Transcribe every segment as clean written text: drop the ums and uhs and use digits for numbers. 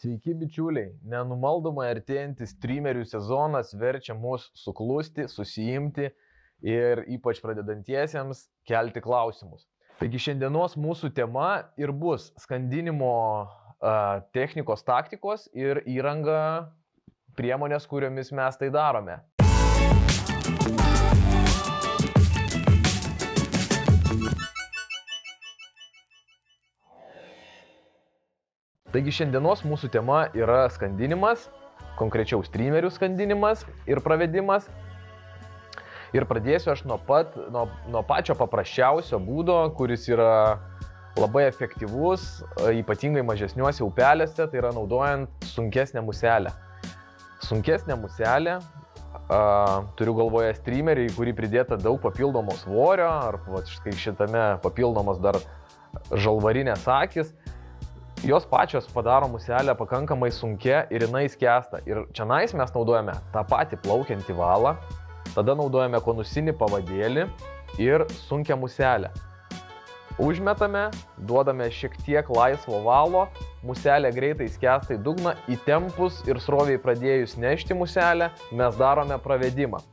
Sveiki bičiuliai, nenumaldomai artėjantis streamerių sezonas verčia mus suklusti, susijimti ir ypač pradedantiesiems kelti klausimus. Taigi šiandienos mūsų tema ir bus skandinimo technikos, taktikos ir įranga, priemonės, kuriomis mes tai darome. Taigi šiandienos mūsų tema yra skandinimas, konkrečiau streamerių skandinimas ir pravedimas. Ir pradėsiu aš nuo pačio paprasčiausio būdo, kuris yra labai efektyvus, ypatingai mažesniuose upeliuose, tai yra naudojant sunkesnę muselę. Sunkesnė muselė, turiu galvoje streamerį, į kurį pridėta daug papildomo svorio, ar štai šitame papildomas dar žalvarinės akis. Jos pačios padaro muselę pakankamai sunkia ir jinai skęsta. Ir čianais mes naudojame tą patį plaukiantį valą, tada naudojame konusinį pavadėlį ir sunkią muselę. Užmetame, duodame šiek tiek laisvo valo, muselė greitai skęsta į dugną, įtempus ir sroviai pradėjus nešti muselę, mes darome pravedimą.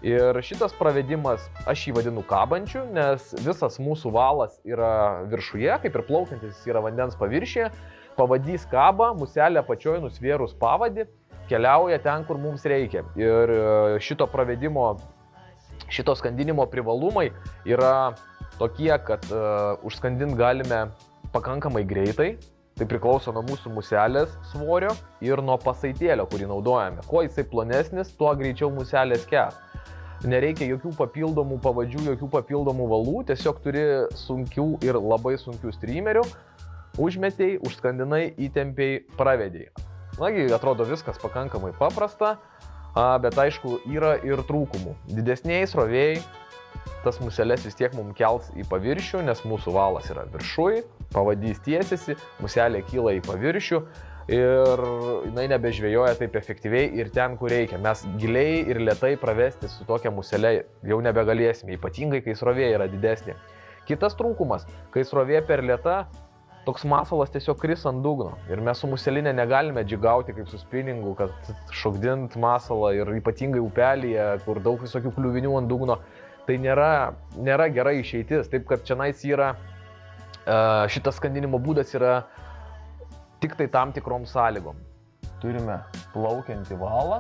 Ir šitas pravedimas, aš jį vadinu kabančiu, nes visas mūsų valas yra viršuje, kaip ir plaukiantis yra vandens paviršiuje, pavadys kaba, muselė apačioje nusvėrus pavadį, keliauja ten, kur mums reikia. Ir šito pravedimo, šito skandinimo privalumai yra tokie, kad užskandinti galime pakankamai greitai, tai priklauso nuo mūsų muselės svorio ir nuo pasaitėlio, kurį naudojame. Kuo jisai plonesnis, tuo greičiau muselė skęs. Nereikia jokių papildomų pavadžių, jokių papildomų valų, tiesiog turi sunkių ir labai sunkių streamerių, užmetėjai, užskandinai, įtempiai, pravedėjai. Nagi, atrodo viskas pakankamai paprasta, bet aišku yra ir trūkumų. Didesniai srovėjai, tas muselės vis tiek mums kels į paviršių, nes mūsų valas yra viršui, pavadys tiesiasi, muselė kyla į paviršių. Ir jinai nebežvėjoja taip efektyviai ir ten, kur reikia. Mes giliai ir lėtai pravesti su tokia muselė jau nebegalėsime, ypatingai kai srovė yra didesnė. Kitas trūkumas, kai srovė per lėta, toks masalas tiesiog kris ant dugno. Ir mes su muselinė negalime džigauti kaip su spinningu, kad šokdint masalą ir ypatingai upelyje, kur daug visokių kliuvinių ant dugno. Tai nėra gera išeitis. Taip, kad čianais yra, šitas skandinimo būdas yra tik tai tam tikrom sąlygom. Turime plaukiantį valą,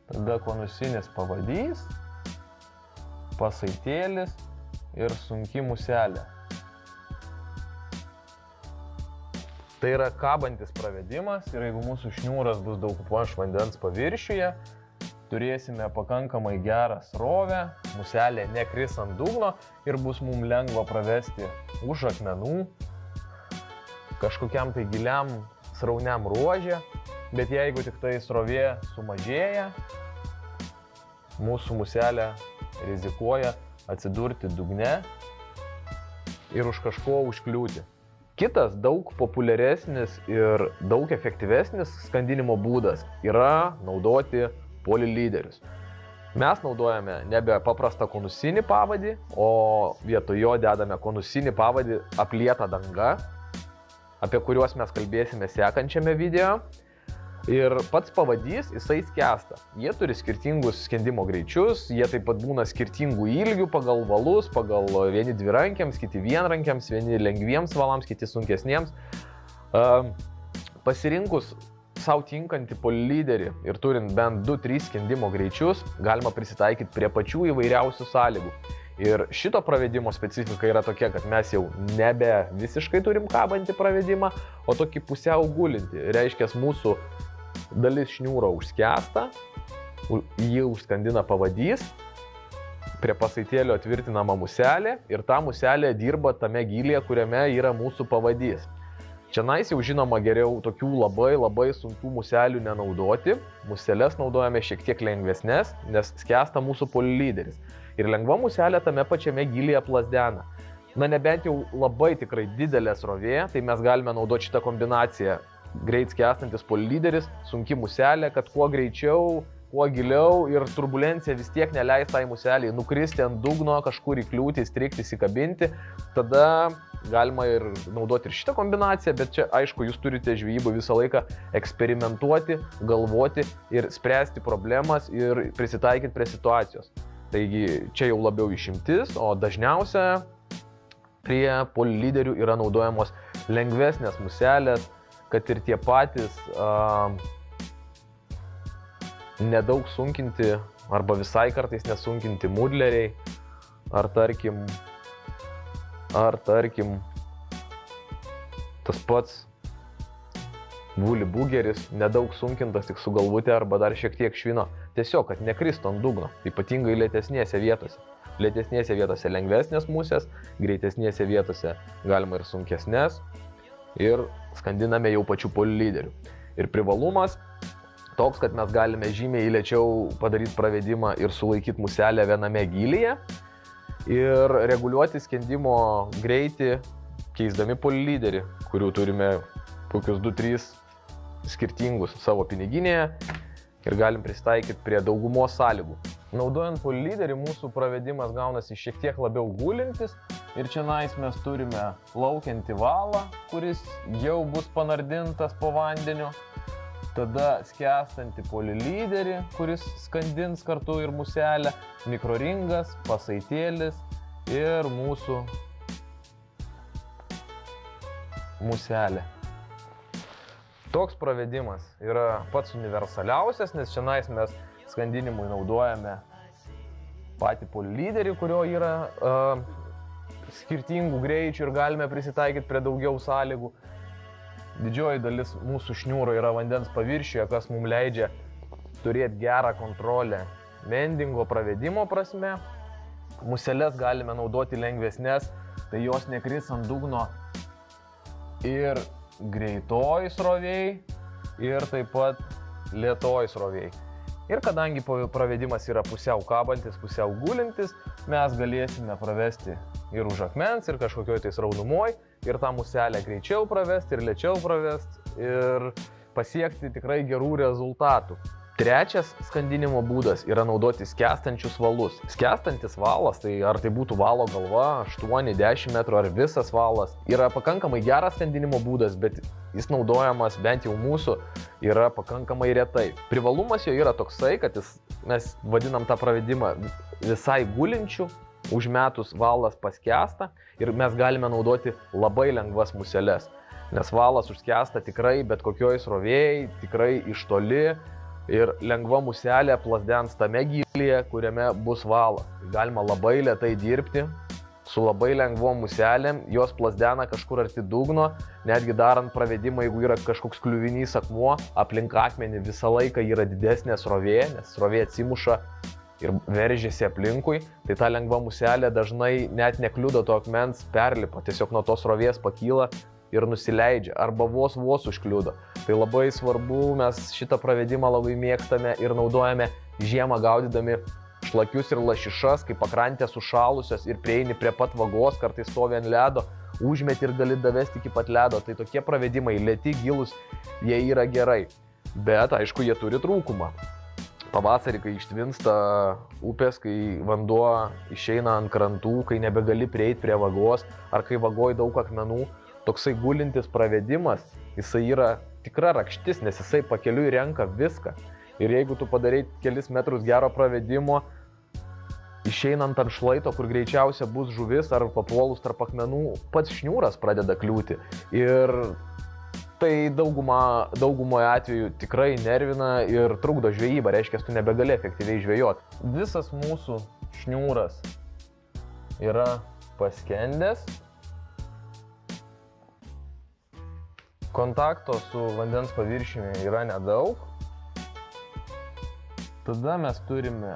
tada konusinis pavadys, pasaitėlis ir sunki muselė. Tai yra kabantis pravedimas ir jeigu mūsų šniūras bus daugmaž vandens paviršiuje, turėsime pakankamai gerą srovę, muselė nekris ant dugno ir bus mums lengva pravesti už akmenų, kažkokiam tai giliam srauniam ruože, bet jeigu tik tai srovė sumažėja, mūsų muselė rizikuoja atsidurti dugne ir už kažko užkliūti. Kitas daug populiaresnis ir daug efektyvesnis skandinimo būdas yra naudoti polilyderius. Mes naudojame nebe paprastą konusinį pavadį, o vietoj jo dedame konusinį pavadį aplietą danga, apie kuriuos mes kalbėsime sekančiame video. Ir pats pavadys, jisai skęsta. Jie turi skirtingus skendimo greičius, jie taip pat būna skirtingų ilgių pagal valus, pagal vieni dvirankiams, kiti vienrankiams, vieni lengviems valams, kiti sunkesniems. Pasirinkus sau tinkantį polilyderį ir turint bent 2-3 skendimo greičius, galima prisitaikyti prie pačių įvairiausių sąlygų. Ir šito pravedimo specifika yra tokia, kad mes jau nebe visiškai turim kabantį pravedimą, o tokį pusiau gulinti. Reiškia, mūsų dalis šniūro užskęsta, jį užskandina pavadys, prie pasaitėlio tvirtinama muselė ir ta muselė dirba tame gylyje, kuriame yra mūsų pavadys. Čianais jau žinoma geriau tokių labai sunkių muselių nenaudoti. Muselės naudojame šiek tiek lengvesnės, nes skęsta mūsų polilyderis. Ir lengva muselė tame pačiame gylyje plazdena. Na, nebent jau labai tikrai didelė srovė, tai mes galime naudoti šitą kombinaciją. Greit skęstantis polilyderis, sunki muselė, kad kuo greičiau, kuo giliau ir turbulencija vis tiek neleis tai muselį nukristi ant dugno, kažkur įkliūti, įstrigti, įsikabinti. Tada galima ir naudoti ir šitą kombinaciją, bet čia aišku, jūs turite žvejybą visą laiką eksperimentuoti, galvoti ir spręsti problemas ir prisitaikyti prie situacijos. Taigi čia jau labiau išimtis, o dažniausia prie polilyderių yra naudojamos lengvesnės muselės, kad ir tie patys nedaug sunkinti arba visai kartais nesunkinti mudleriai, ar tarkim tas pats vulibugeris, nedaug sunkintas tik su galvute arba dar šiek tiek švino, tiesiog, kad nekristų ant dugno, ypatingai lėtesnėse vietose. Lėtesnėse vietose lengvesnės musės, greitesnėse vietose galima ir sunkesnės ir skandiname jau pačių polilyderių. Ir privalumas toks, kad mes galime žymiai lėčiau padaryti pravedimą ir sulaikyti muselę viename gylyje ir reguliuoti skendimo greitį, keisdami polilyderį, kurių turime kokius 2-3 skirtingus savo piniginėje ir galim prisitaikyti prie daugumos sąlygų. Naudojant polilyderį mūsų pravedimas gaunasi šiek tiek labiau gulintis ir čia mes turime plaukiantį valą, kuris jau bus panardintas po vandeniu. Tada skęstantį polilyderį, kuris skandins kartu ir muselę, mikroringas, pasaitėlis ir mūsų muselė. Toks pravedimas yra pats universaliausias, nes čia mes skandinimui naudojame patį polilyderį, kurio yra skirtingų greičių ir galime prisitaikyti prie daugiau sąlygų. Didžioji dalis mūsų šniūro yra vandens paviršiuje, kas mums leidžia turėti gerą kontrolę mendingo pravedimo prasme. Museles galime naudoti lengvesnės, tai jos nekris ant dugno ir greitoj srovėj, ir taip pat lėtoj srovėj. Ir kadangi pravedimas yra pusiau kabantis, pusiau gulintis, mes galėsime pravesti ir už akmens, ir kažkokioj tai sraunumoj, ir tą muselę greičiau pravesti, ir lėčiau pravesti, ir pasiekti tikrai gerų rezultatų. Trečias skandinimo būdas yra naudoti skęstančius valus. Skęstantis valas, tai ar tai būtų valo galva, 8-10 metrų ar visas valas, yra pakankamai geras skandinimo būdas, bet jis naudojamas bent jau mūsų yra pakankamai retai. Privalumas jo yra toksai, kad mes vadinam tą pravedimą visai gulinčių, užmetus valas paskęsta ir mes galime naudoti labai lengvas museles, nes valas užskęsta tikrai bet kokioj srovėjai, tikrai iš toli ir lengva muselė plazdens tame gylyje, kuriame bus valas. Galima labai lėtai dirbti su labai lengvom muselėm, jos plazdena kažkur arti dugno, netgi darant pravedimą, jeigu yra kažkoks kliuvinys akmuo, aplink akmenį visą laiką yra didesnė srovė, nes srovė atsimuša ir veržiasi aplinkui, tai ta lengva muselė dažnai net nekliudo to akmens perlipo, tiesiog nuo tos srovės pakyla ir nusileidžia, arba vos užkliudo. Tai labai svarbu, mes šitą pravedimą labai mėgstame ir naudojame žiemą gaudydami šlakius ir lašišas, kai pakrantės sušalusios ir prieini prie pat vagos, kartais stovi ant ledo, užmeti ir gali davesti iki pat ledo. Tai tokie pravedimai, lėti, gilūs, jie yra gerai, bet aišku, jie turi trūkumą. Pavasarį, kai ištvinsta upės, kai vanduo išeina ant krantų, kai nebegali prieiti prie vagos, ar kai vagoj daug akmenų, toksai gulintis pravedimas, jisai yra tikra rakštis, nes jisai pakeliui renka viską. Ir jeigu tu padarai kelis metrus gero pravedimo, išeinant ant šlaito, kur greičiausia bus žuvis ar papuolus tarp akmenų, pats šniūras pradeda kliūti. Ir tai daugumoje atveju tikrai nervina ir trukdo žvejybą, reiškia, tu nebegali efektyviai žvejoti. Visas mūsų šniūras yra paskendęs. Kontakto su vandens paviršiumi yra nedaug. Tada mes turime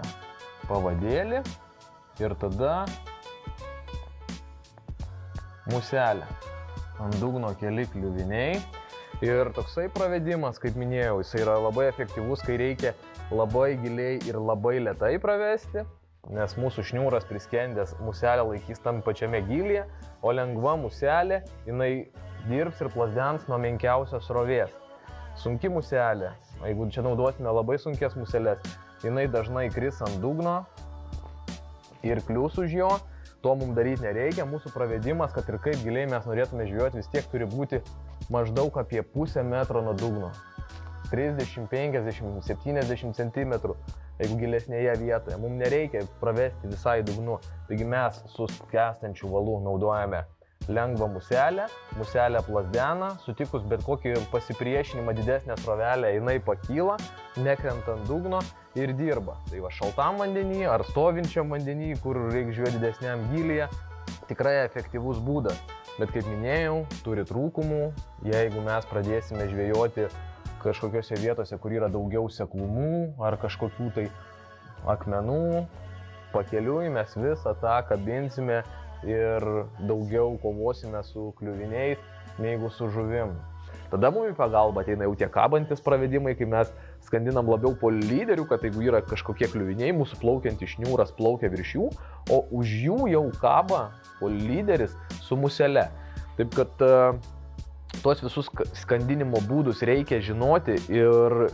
pavadėlį ir tada muselę. Ant dugno keli kliuviniai. Ir toksai pravedimas, kaip minėjau, jis yra labai efektyvus, kai reikia labai giliai ir labai lėtai pravesti, nes mūsų šniūras priskendęs muselę laikys tam pačiame gylyje, o lengva muselė, jinai dirbs ir plazdens nuo menkiausios srovės. Sunki muselė, jeigu čia naudosime labai sunkės muselės, jinai dažnai kris ant dugno ir klius už jo, To mums daryti nereikia, mūsų pravedimas, kad ir kaip giliai mes norėtume žvejoti, vis tiek turi būti maždaug apie pusę metro nuo dugno. 30, 50, 70 cm, jeigu gilesnėje vietoje. Mums nereikia pravesti visai dugnu. Taigi mes su skęstančiu valu naudojame lengvą muselę, muselę plasdeną, sutikus bet kokį pasipriešinimą didesnę srovelę, jinai pakyla, nekrenta ant dugno ir dirba. Tai va šaltam vandenį ar stovinčiam vandenį, kur reikia žvejoti didesniam gylyje, tikrai efektyvus būdas. Bet kaip minėjau, turi trūkumų, jeigu mes pradėsime žvejoti kažkokiose vietose, kur yra daugiau seklumų ar kažkokių tai akmenų, pakeliui mes visą tą kabinsime ir daugiau kovosime su kliuviniais, negu su žuvim. Tada mums į pagalbą ateina jau tie kabantis pravedimai, kai mes skandinam labiau polylyderių, kad jeigu yra kažkokie kliuviniai, mūsų plaukiantis šniūras plaukia virš jų, o už jų jau kaba polylyderis su musele. Taip kad tos visus skandinimo būdus reikia žinoti ir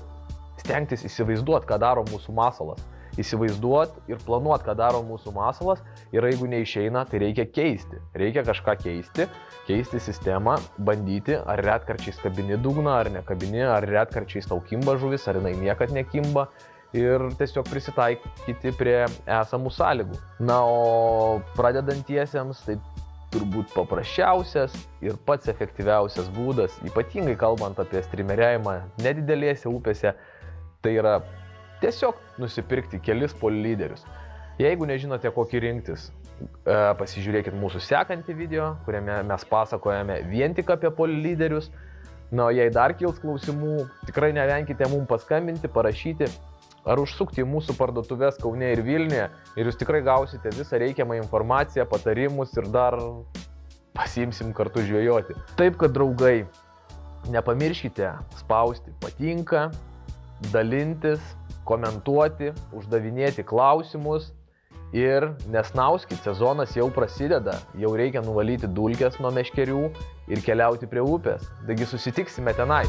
stengtis įsivaizduoti, ką daro mūsų masalas. Įsivaizduoti ir planuoti, ką daro mūsų masalas, ir jeigu neišeina, tai reikia keisti. Reikia kažką keisti sistemą, bandyti, ar retkarčiais kabini dugną, ar nekabini, ar retkarčiais tau kimba žuvis, ar jinai niekad nekimba, ir tiesiog prisitaikyti prie esamų sąlygų. Na, o pradedantiesiems tai turbūt paprasčiausias ir pats efektyviausias būdas, ypatingai kalbant apie strimeriavimą nedidelėse upėse, tai yra tiesiog nusipirkti kelis polylyderius. Jeigu nežinote, kokį rinktis, pasižiūrėkit mūsų sekantį video, kuriame mes pasakojame vien tik apie polylyderius. Na, o jei dar kils klausimų, tikrai nevenkite mums paskambinti, parašyti ar užsukti į mūsų parduotuves Kaune ir Vilniuje, ir jūs tikrai gausite visą reikiamą informaciją, patarimus ir dar pasiimsim kartu žvejoti. Taip kad, draugai, nepamirškite spausti patinka, dalintis, komentuoti, uždavinėti klausimus ir nesnauskit, sezonas jau prasideda, jau reikia nuvalyti dulkes nuo meškerių ir keliauti prie upės. Taigi susitiksime tenai.